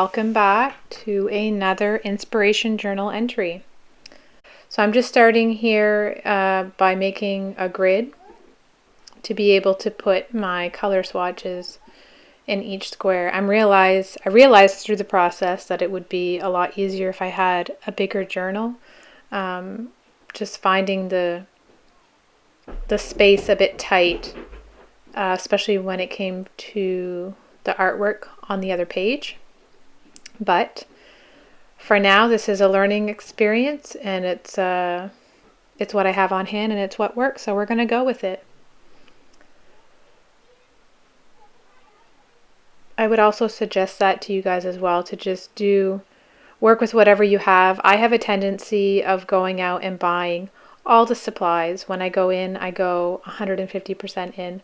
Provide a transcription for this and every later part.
Welcome back to another inspiration journal entry. So I'm just starting here by making a grid to be able to put my color swatches in each square. I realized through the process that it would be a lot easier if I had a bigger journal. Just finding the space a bit tight, especially when it came to the artwork on the other page. But for now, this is a learning experience, and it's what I have on hand, and it's what works, so we're going to go with it. I would also suggest that to you guys as well, to just work with whatever you have. I have a tendency of going out and buying all the supplies. When I go in, I go 150% in.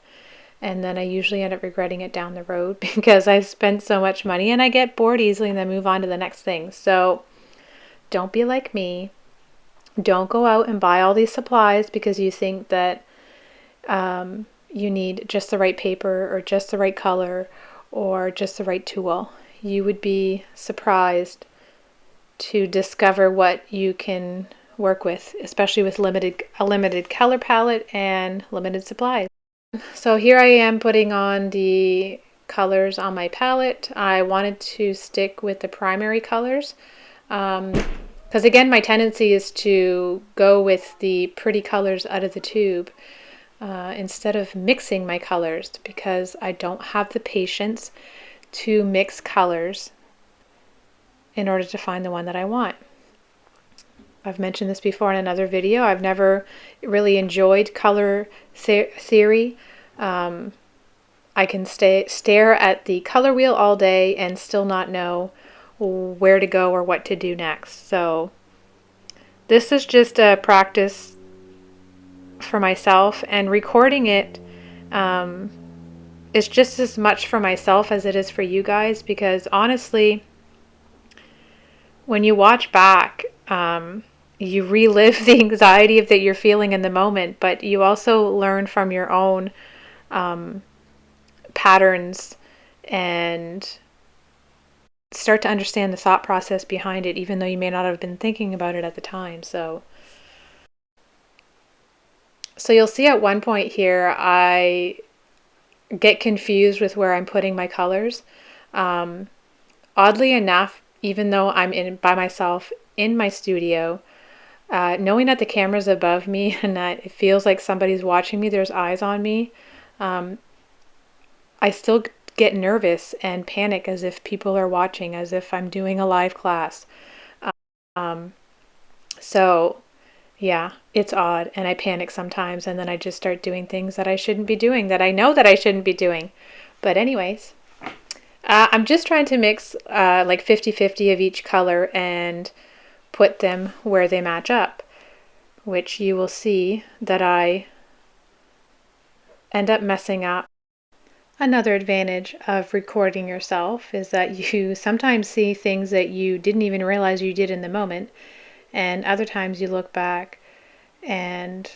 And then I usually end up regretting it down the road because I've spent so much money and I get bored easily and then move on to the next thing. So don't be like me. Don't go out and buy all these supplies because you think that you need just the right paper or just the right color or just the right tool. You would be surprised to discover what you can work with, especially with a limited color palette and limited supplies. So here I am putting on the colors on my palette. I wanted to stick with the primary colors because again, my tendency is to go with the pretty colors out of the tube instead of mixing my colors, because I don't have the patience to mix colors in order to find the one that I want. I've mentioned this before in another video. I've never really enjoyed color theory. I can stare at the color wheel all day and still not know where to go or what to do next. So this is just a practice for myself, and recording it is just as much for myself as it is for you guys, because honestly, when you watch back, you relive the anxiety that you're feeling in the moment, but you also learn from your own patterns and start to understand the thought process behind it, even though you may not have been thinking about it at the time. So you'll see at one point here, I get confused with where I'm putting my colors. Oddly enough, even though I'm by myself in my studio, knowing that the camera's above me and that it feels like somebody's watching me, there's eyes on me, I still get nervous and panic as if people are watching, as if I'm doing a live class. So yeah, it's odd, and I panic sometimes, and then I just start doing things that I shouldn't be doing, that I know that I shouldn't be doing. But anyways, I'm just trying to mix like 50-50 of each color and put them where they match up, which you will see that I end up messing up. Another advantage of recording yourself is that you sometimes see things that you didn't even realize you did in the moment, and other times you look back and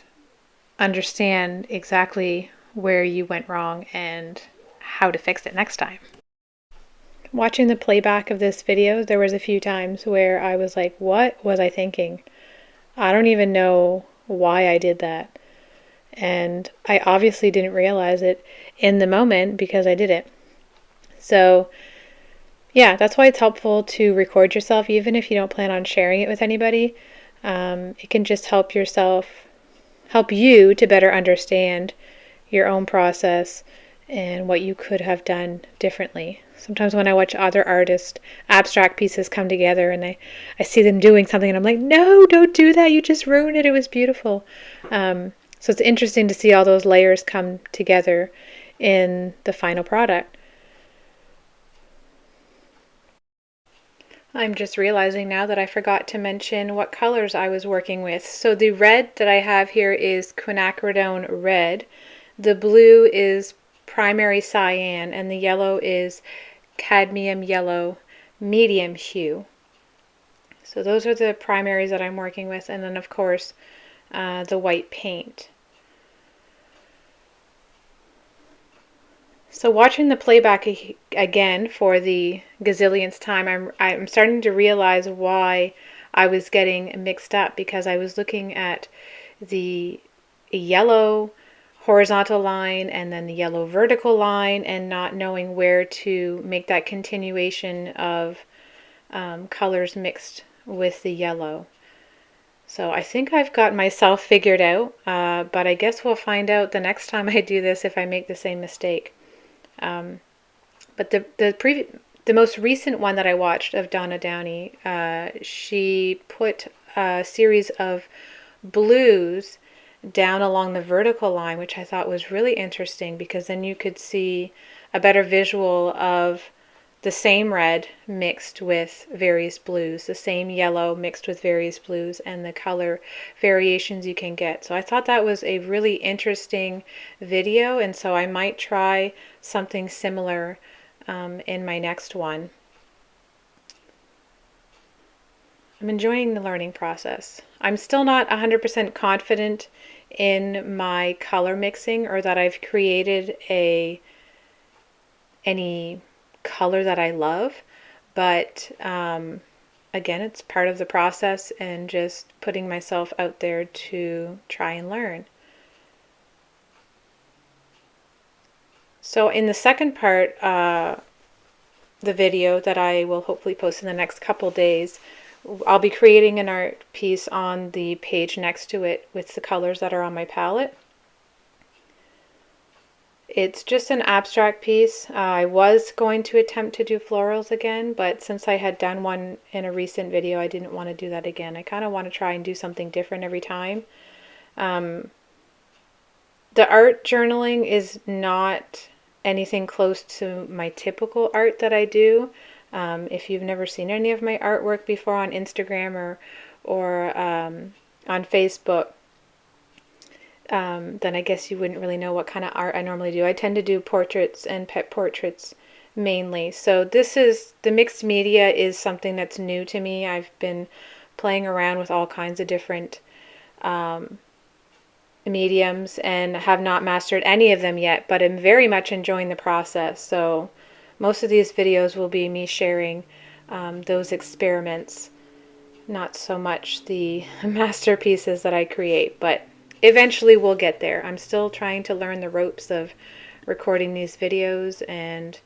understand exactly where you went wrong and how to fix it next time. Watching the playback of this video, there was a few times where I was like, what was I thinking? I don't even know why I did that. And I obviously didn't realize it in the moment because I did it. So yeah, that's why it's helpful to record yourself, even if you don't plan on sharing it with anybody. It can just help you to better understand your own process and what you could have done differently. Sometimes when I watch other artists' abstract pieces come together and I see them doing something and I'm like, no, don't do that. You just ruined it. It was beautiful. So it's interesting to see all those layers come together in the final product. I'm just realizing now that I forgot to mention what colors I was working with. So the red that I have here is quinacridone red. The blue is primary cyan, and the yellow is cadmium yellow medium hue. So those are the primaries that I'm working with, and then of course the white paint. So watching the playback again for the gazillionth time, I'm starting to realize why I was getting mixed up, because I was looking at the yellow horizontal line and then the yellow vertical line and not knowing where to make that continuation of colors mixed with the yellow. So I think I've got myself figured out, but I guess we'll find out the next time I do this if I make the same mistake. But the most recent one that I watched of Donna Downey, she put a series of blues down along the vertical line, which I thought was really interesting, because then you could see a better visual of the same red mixed with various blues, the same yellow mixed with various blues, and the color variations you can get. So I thought that was a really interesting video, and so I might try something similar in my next one. I'm enjoying the learning process. I'm still not 100% confident in my color mixing, or that I've created any color that I love, but again, it's part of the process and just putting myself out there to try and learn. So in the second part, the video that I will hopefully post in the next couple days, I'll be creating an art piece on the page next to it with the colors that are on my palette. It's just an abstract piece. I was going to attempt to do florals again, but since I had done one in a recent video, I didn't want to do that again. I kind of want to try and do something different every time. The art journaling is not anything close to my typical art that I do. If you've never seen any of my artwork before on Instagram or on Facebook, then I guess you wouldn't really know what kind of art I normally do. I tend to do portraits and pet portraits mainly. So the mixed media is something that's new to me. I've been playing around with all kinds of different mediums and have not mastered any of them yet, but I'm very much enjoying the process. So most of these videos will be me sharing those experiments, not so much the masterpieces that I create, but eventually we'll get there. I'm still trying to learn the ropes of recording these videos and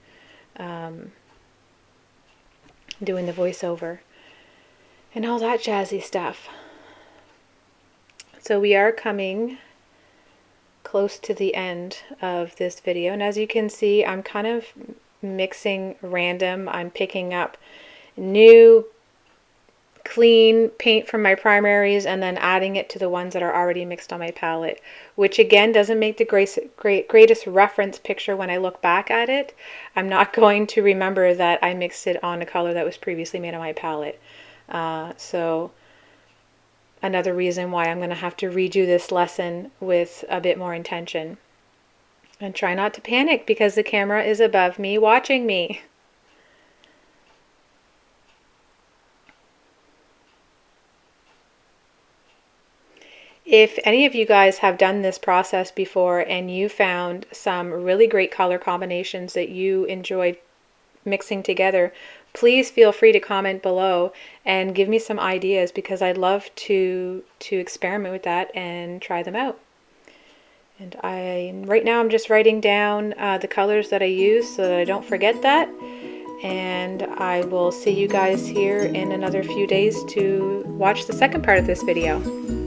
doing the voiceover and all that jazzy stuff. So we are coming close to the end of this video, and as you can see, I'm kind of mixing random. I'm picking up new clean paint from my primaries and then adding it to the ones that are already mixed on my palette, which again doesn't make the greatest reference picture when I look back at it. I'm not going to remember that I mixed it on a color that was previously made on my palette. So another reason why I'm going to have to redo this lesson with a bit more intention. And try not to panic because the camera is above me watching me. If any of you guys have done this process before and you found some really great color combinations that you enjoyed mixing together, please feel free to comment below and give me some ideas, because I'd love to experiment with that and try them out. And right now I'm just writing down the colors that I use so that I don't forget that. And I will see you guys here in another few days to watch the second part of this video.